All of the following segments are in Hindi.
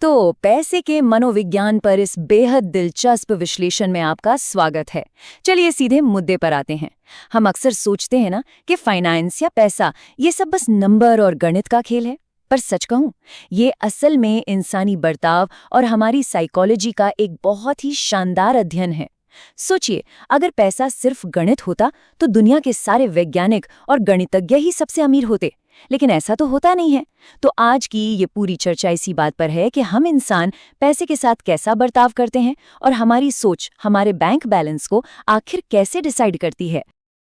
तो पैसे के मनोविज्ञान पर इस बेहद दिलचस्प विश्लेषण में आपका स्वागत है। चलिए सीधे मुद्दे पर आते हैं। हम अक्सर सोचते हैं ना कि फाइनेंस या पैसा ये सब बस नंबर और गणित का खेल है, पर सच कहूं, ये असल में इंसानी बर्ताव और हमारी साइकोलॉजी का एक बहुत ही शानदार अध्ययन है। सोचिए, अगर पैसा सिर्फ गणित होता तो दुनिया के सारे वैज्ञानिक और गणितज्ञ ही सबसे अमीर होते, लेकिन ऐसा तो होता नहीं है। तो आज की ये पूरी चर्चा इसी बात पर है कि हम इंसान पैसे के साथ कैसा बर्ताव करते हैं और हमारी सोच हमारे बैंक बैलेंस को आखिर कैसे डिसाइड करती है।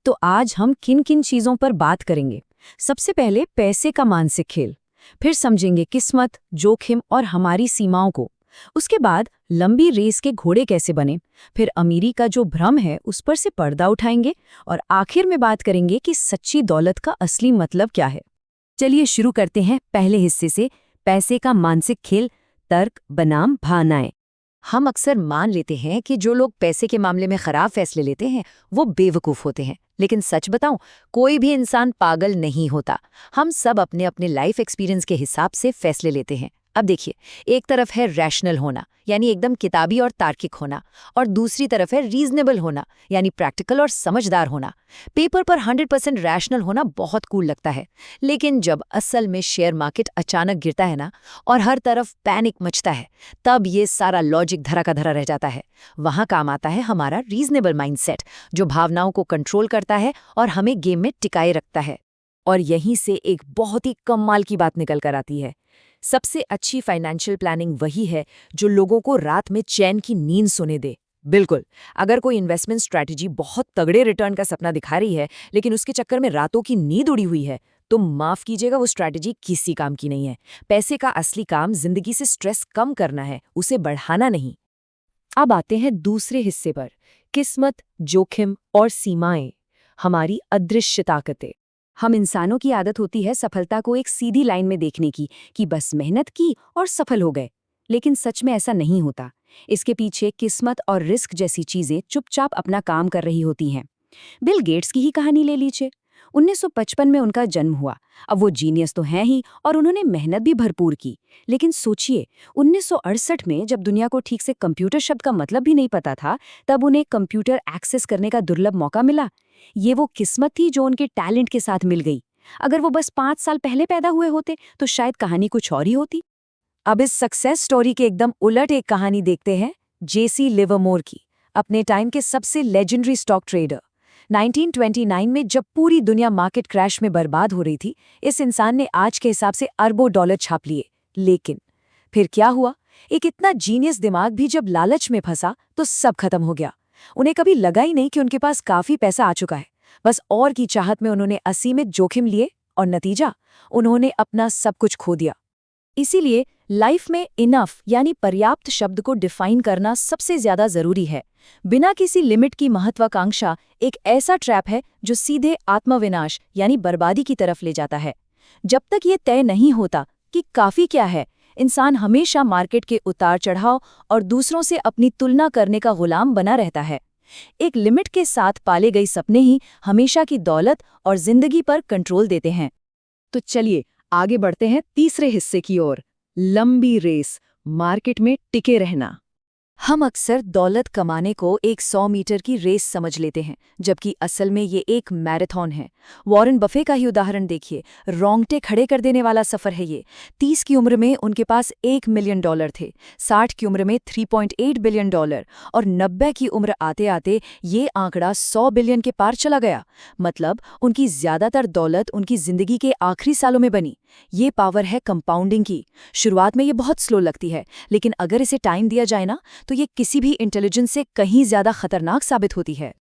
तो आज हम किन किन चीजों पर बात करेंगे। सबसे पहले पैसे का मानसिक खेल, फिर समझेंगे किस्मत, जोखिम और हमारी सीमाओं को। उसके बाद लंबी रेस के घोड़े कैसे बने, फिर अमीरी का जो भ्रम है उस पर से पर्दा उठाएंगे और आखिर में बात करेंगे कि सच्ची दौलत का असली मतलब क्या है। चलिए शुरू करते हैं पहले हिस्से से, पैसे का मानसिक खेल, तर्क बनाम भावनाएं। हम अक्सर मान लेते हैं कि जो लोग पैसे के मामले में खराब फैसले लेते हैं वो बेवकूफ़ होते हैं, लेकिन सच बताऊं, कोई भी इंसान पागल नहीं होता। हम सब अपने अपने लाइफ एक्सपीरियंस के हिसाब से फैसले लेते हैं। अब देखिए, एक तरफ है रैशनल होना, यानी एकदम किताबी और तार्किक होना, और दूसरी तरफ है रीजनेबल होना, यानी प्रैक्टिकल और समझदार होना। पेपर पर 100% रैशनल होना बहुत कूल लगता है, लेकिन जब असल में शेयर मार्केट अचानक गिरता है ना और हर तरफ पैनिक मचता है, तब ये सारा लॉजिक धरा का धरा रह जाता है। वहां काम आता है हमारा रीजनेबल माइंडसेट, जो भावनाओं को कंट्रोल करता है और हमें गेम में टिकाए रखता है। और यहीं से एक बहुत ही कमाल की बात निकल कर आती है। सबसे अच्छी फाइनेंशियल प्लानिंग वही है जो लोगों को रात में चैन की नींद सोने दे। बिल्कुल, अगर कोई इन्वेस्टमेंट स्ट्रैटेजी बहुत तगड़े रिटर्न का सपना दिखा रही है, लेकिन उसके चक्कर में रातों की नींद उड़ी हुई है, तो माफ कीजिएगा, वो स्ट्रैटेजी किसी काम की नहीं है। पैसे का असली काम जिंदगी से स्ट्रेस कम करना है, उसे बढ़ाना नहीं। अब आते हैं दूसरे हिस्से पर, किस्मत, जोखिम और सीमाएं, हमारी अदृश्य ताकतें। हम इंसानों की आदत होती है सफलता को एक सीधी लाइन में देखने की, कि बस मेहनत की और सफल हो गए। लेकिन सच में ऐसा नहीं होता। इसके पीछे किस्मत और रिस्क जैसी चीजें चुपचाप अपना काम कर रही होती हैं। बिल गेट्स की ही कहानी ले लीजिए। 1955 में उनका जन्म हुआ। अब वो जीनियस तो हैं ही और उन्होंने मेहनत भी भरपूर की। लेकिन सोचिए, 1968 में जब दुनिया को ठीक से कंप्यूटर शब्द का मतलब भी नहीं पता था, तब उन्हें कंप्यूटर एक्सेस करने का दुर्लभ मौका मिला। ये वो किस्मत थी जो उनके टैलेंट के साथ मिल गई। अगर वो बस 5 साल पहले पैदा हुए होते तो शायद कहानी कुछ और ही होती। अब इस सक्सेस स्टोरी के एकदम उलट एक कहानी देखते हैं, जेसी लिवरमोर की, अपने टाइम के सबसे लेजेंडरी स्टॉक ट्रेडर। 1929 में जब पूरी दुनिया मार्केट क्रैश में बर्बाद हो रही थी, इस इंसान ने आज के हिसाब से अरबों डॉलर छाप लिए। लेकिन फिर क्या हुआ? एक इतना जीनियस दिमाग भी जब लालच में फंसा तो सब खत्म हो गया। उन्हें कभी लगा ही नहीं कि उनके पास काफी पैसा आ चुका है। बस और की चाहत में उन्होंने असीमित जोखिम लिए और नतीजा, उन्होंने अपना सब कुछ खो दिया। इसीलिए लाइफ में इनफ यानी पर्याप्त शब्द को डिफाइन करना सबसे ज्यादा जरूरी है। बिना किसी लिमिट की महत्वाकांक्षा एक ऐसा ट्रैप है जो सीधे आत्मविनाश यानी बर्बादी की तरफ ले जाता है। जब तक ये तय नहीं होता कि काफी क्या है, इंसान हमेशा मार्केट के उतार चढ़ाव और दूसरों से अपनी तुलना करने का गुलाम बना रहता है। एक लिमिट के साथ पाले गए सपने ही हमेशा की दौलत और जिंदगी पर कंट्रोल देते हैं। तो चलिए आगे बढ़ते हैं तीसरे हिस्से की ओर, लंबी रेस, मार्केट में टिके रहना। हम अक्सर दौलत कमाने को एक 100 मीटर की रेस समझ लेते हैं, जबकि असल में ये एक मैराथन है। वॉरेन बफे का ही उदाहरण देखिए, रोंगटे खड़े कर देने वाला सफर है ये। 30 की उम्र में उनके पास $1 मिलियन थे, 60 की उम्र में $3.8 बिलियन और 90 की उम्र आते आते ये आंकड़ा 100 बिलियन के पार चला गया। मतलब उनकी ज्यादातर दौलत उनकी जिंदगी के आखिरी सालों में बनी। ये पावर है कंपाउंडिंग की। शुरुआत में ये बहुत स्लो लगती है, लेकिन अगर इसे टाइम दिया जाए ना, तो ये किसी भी इंटेलिजेंस से कहीं ज्यादा खतरनाक साबित होती है।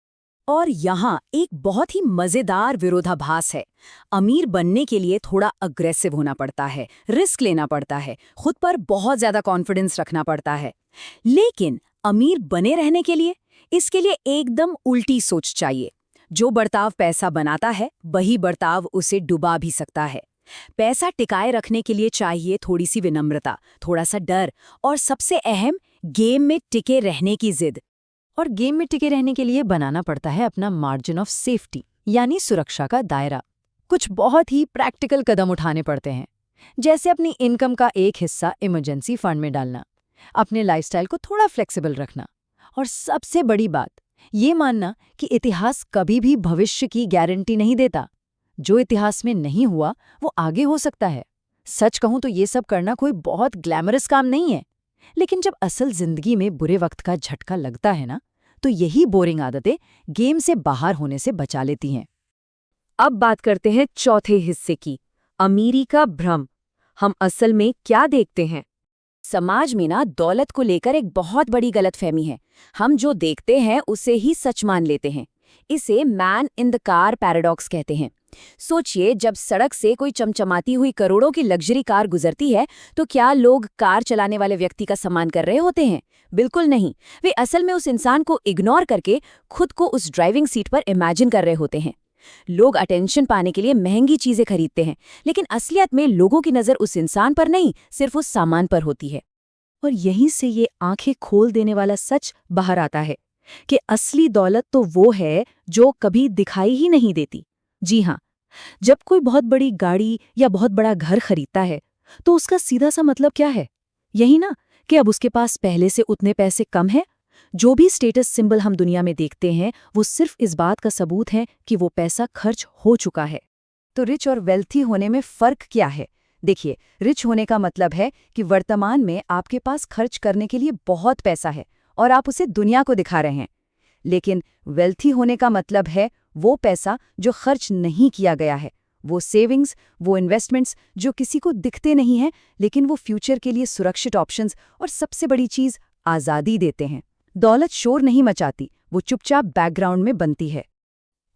और यहाँ एक बहुत ही मजेदार विरोधाभास है। अमीर बनने के लिए थोड़ा अग्रेसिव होना पड़ता है, रिस्क लेना पड़ता है, खुद पर बहुत ज्यादा कॉन्फिडेंस रखना पड़ता है। लेकिन अमीर बने रहने के लिए, इसके लिए एकदम उल्टी सोच चाहिए। जो बर्ताव पैसा बनाता है, वही बर्ताव उसे डुबा भी सकता है। पैसा टिकाए रखने के लिए चाहिए थोड़ी सी विनम्रता, थोड़ा सा डर और सबसे अहम, गेम में टिके रहने की जिद। और गेम में टिके रहने के लिए बनाना पड़ता है अपना मार्जिन ऑफ सेफ्टी, यानी सुरक्षा का दायरा। कुछ बहुत ही प्रैक्टिकल कदम उठाने पड़ते हैं। जैसे अपनी इनकम का एक हिस्सा इमरजेंसी फंड में डालना, अपने लाइफस्टाइल को थोड़ा फ्लेक्सिबल रखना, और सबसे बड़ी बात ये मानना कि इतिहास कभी भी भविष्य की गारंटी नहीं देता। जो इतिहास में नहीं हुआ वो आगे हो सकता है। सच कहूं तो ये सब करना कोई बहुत ग्लैमरस काम नहीं है, लेकिन जब असल जिंदगी में बुरे वक्त का झटका लगता है ना, तो यही बोरिंग आदतें गेम से बाहर होने से बचा लेती हैं। अब बात करते हैं चौथे हिस्से की, अमीरी का भ्रम। हम असल में क्या देखते हैं? समाज में ना दौलत को लेकर एक बहुत बड़ी गलतफहमी है। हम जो देखते हैं उसे ही सच मान लेते हैं। इसे man in the car paradox कहते हैं। सोचिए, जब सड़क से कोई चमचमाती हुई करोड़ों की लग्जरी कार गुजरती है, तो क्या लोग कार चलाने वाले व्यक्ति का सम्मान कर रहे होते हैं? बिल्कुल नहीं। वे असल में उस इंसान को इग्नोर करके खुद को उस ड्राइविंग सीट पर इमेजिन कर रहे होते हैं। लोग अटेंशन पाने के लिए महंगी चीजें खरीदते हैं, लेकिन असलियत में लोगों की नजर उस इंसान पर नहीं, सिर्फ उस सामान पर होती है। और यहीं से ये आंखें खोल देने वाला सच बाहर आता है कि असली दौलत तो वो है जो कभी दिखाई ही नहीं देती। जी हाँ, जब कोई बहुत बड़ी गाड़ी या बहुत बड़ा घर खरीदता है, तो उसका सीधा सा मतलब क्या है? यही ना कि अब उसके पास पहले से उतने पैसे कम है। जो भी स्टेटस सिंबल हम दुनिया में देखते हैं, वो सिर्फ इस बात का सबूत है कि वो पैसा खर्च हो चुका है। तो रिच और वेल्थी होने में फ़र्क क्या है? देखिए, रिच होने का मतलब है कि वर्तमान में आपके पास खर्च करने के लिए बहुत पैसा है और आप उसे दुनिया को दिखा रहे हैं। लेकिन वेल्थी होने का मतलब है वो पैसा जो खर्च नहीं किया गया है, वो सेविंग्स, वो इन्वेस्टमेंट्स जो किसी को दिखते नहीं हैं, लेकिन वो फ्यूचर के लिए सुरक्षित ऑप्शंस और सबसे बड़ी चीज़ आज़ादी देते हैं। दौलत शोर नहीं मचाती, वो चुपचाप बैकग्राउंड में बनती है।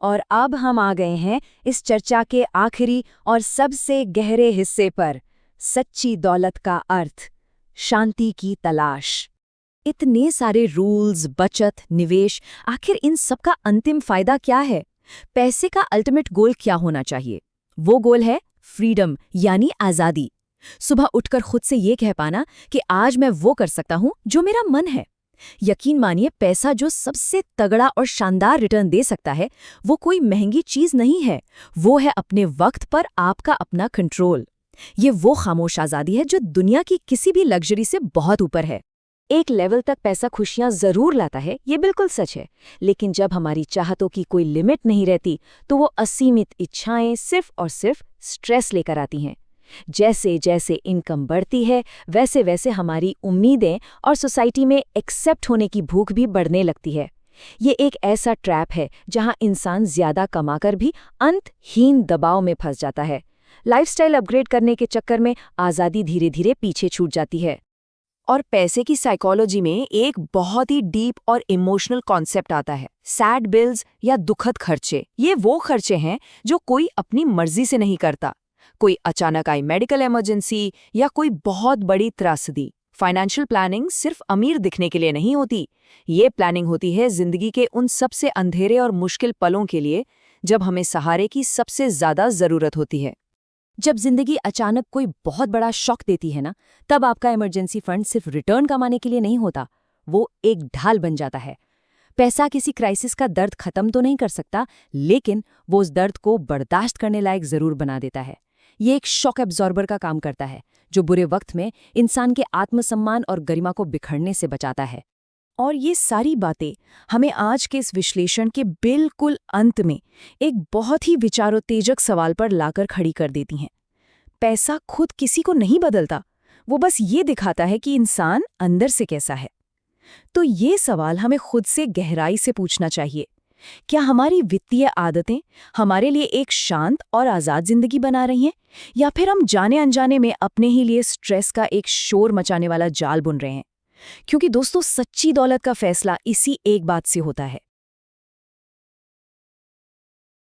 और अब हम आ गए हैं इस चर्चा के आखिरी और सबसे गहरे हिस्से पर, सच्ची दौलत का अर्थ, शांति की तलाश। इतने सारे रूल्स, बचत, निवेश, आखिर इन सब का अंतिम फायदा क्या है? पैसे का अल्टीमेट गोल क्या होना चाहिए? वो गोल है फ्रीडम, यानी आज़ादी। सुबह उठकर खुद से ये कह पाना कि आज मैं वो कर सकता हूं जो मेरा मन है। यकीन मानिए, पैसा जो सबसे तगड़ा और शानदार रिटर्न दे सकता है, वो कोई महंगी चीज नहीं है। वो है अपने वक्त पर आपका अपना कंट्रोल। ये वो खामोश आज़ादी है जो दुनिया की किसी भी लग्जरी से बहुत ऊपर है। एक लेवल तक पैसा खुशियां जरूर लाता है, ये बिल्कुल सच है, लेकिन जब हमारी चाहतों की कोई लिमिट नहीं रहती, तो वो असीमित इच्छाएं सिर्फ और सिर्फ स्ट्रेस लेकर आती हैं। जैसे जैसे इनकम बढ़ती है, वैसे वैसे हमारी उम्मीदें और सोसाइटी में एक्सेप्ट होने की भूख भी बढ़ने लगती है। ये एक ऐसा ट्रैप है जहां इंसान ज्यादा कमाकर भी अंतहीन दबाव में फंस जाता है। लाइफस्टाइल अपग्रेड करने के चक्कर में आज़ादी धीरे धीरे पीछे छूट जाती है। और पैसे की साइकोलॉजी में एक बहुत ही डीप और इमोशनल कॉन्सेप्ट आता है, सैड बिल्स या दुखद खर्चे। ये वो खर्चे हैं जो कोई अपनी मर्जी से नहीं करता। कोई अचानक आई मेडिकल इमरजेंसी या कोई बहुत बड़ी त्रासदी। फाइनेंशियल प्लानिंग सिर्फ अमीर दिखने के लिए नहीं होती, ये प्लानिंग होती है जिंदगी के उन सबसे अंधेरे और मुश्किल पलों के लिए जब हमें सहारे की सबसे ज्यादा जरूरत होती है। जब जिंदगी अचानक कोई बहुत बड़ा शॉक देती है ना, तब आपका इमरजेंसी फंड सिर्फ रिटर्न कमाने के लिए नहीं होता, वो एक ढाल बन जाता है। पैसा किसी क्राइसिस का दर्द खत्म तो नहीं कर सकता, लेकिन वो उस दर्द को बर्दाश्त करने लायक जरूर बना देता है। ये एक शॉक एब्जॉर्बर का काम करता है, जो बुरे वक्त में इंसान के आत्मसम्मान और गरिमा को बिखरने से बचाता है। और ये सारी बातें हमें आज के इस विश्लेषण के बिल्कुल अंत में एक बहुत ही विचारोत्तेजक सवाल पर लाकर खड़ी कर देती हैं। पैसा खुद किसी को नहीं बदलता, वो बस ये दिखाता है कि इंसान अंदर से कैसा है। तो ये सवाल हमें खुद से गहराई से पूछना चाहिए, क्या हमारी वित्तीय आदतें हमारे लिए एक शांत और आज़ाद जिंदगी बना रही हैं, या फिर हम जाने अनजाने में अपने ही लिए स्ट्रेस का एक शोर मचाने वाला जाल बुन रहे हैं? क्योंकि दोस्तों, सच्ची दौलत का फैसला इसी एक बात से होता है,